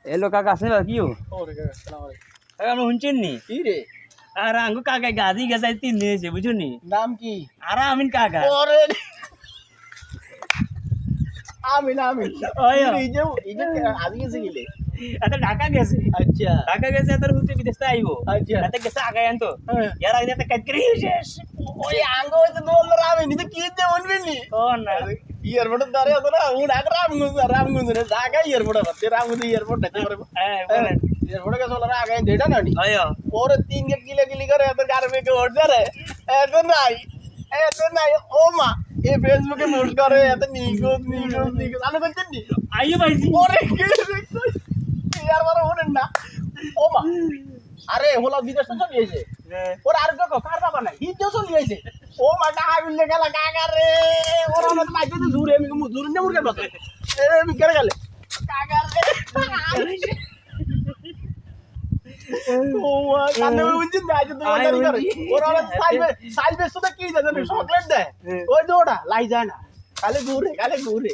এলো কাকা আসলে কি ও ওরে কাকা আসসালামু আলাইকুম। কাকা আমরা শুনছেন নি কি রে আর আঙ্গু কাকা গাজি গেছাই তিন নিয়েছে বুঝুন নি নাম কি? আর আমিন কাকা ওরে আমিন আমিন ওই এই যে আজ গেছে গেলে এত ঢাকা গেছে আচ্ছা ঢাকা গেছে এত হচ্ছে বিদেশ থেকে আইবো আচ্ছা এত গেছে আগায় আনতো হ্যাঁ। এর আগে একটা কাজ করে শেষ ওই আঙ্গ হইতে দোল রামে নিতে কি যে মনবিনি ও না এয়ারপোর্ট দাঁড়িয়ে আছে না ও ডাক রামগঞ্জ রে ঢাকা এয়ারপোর্ট আছে রামগঞ্জ এয়ারপোর্ট আছে হ্যাঁ বলেন এয়ারপোর্ট কে চলা আগে যেটা না নি আয়ো ওরে তিন কে কিলে কিলি করে এত গাড়ি মেকে উঠছে রে এত নাই ও মা এই ফেসবুকে পোস্ট করে এত নিগো আমি বলছেন নি আইও ভাইজি ওরে কি ইয়ার বারে ওরেন না ও মা আরে হলো বিদেশ তো চলে এসে ওর আর দেখো কার বাবা নাই হিজো চলে এসে ও মা টাকা বিলে গেল কাকা রে ওর আমার মাইকে তো জুরে আমি জুরে না মুরগে বসে এ আমি করে গেলে কাকা রে ও কানে উঞ্জি নাই তো ওই করে ওর আর সাইবে সুদা কি জানে চকলেট দেয় ওই যে ওটা লাই যায় না কালে ঘুরে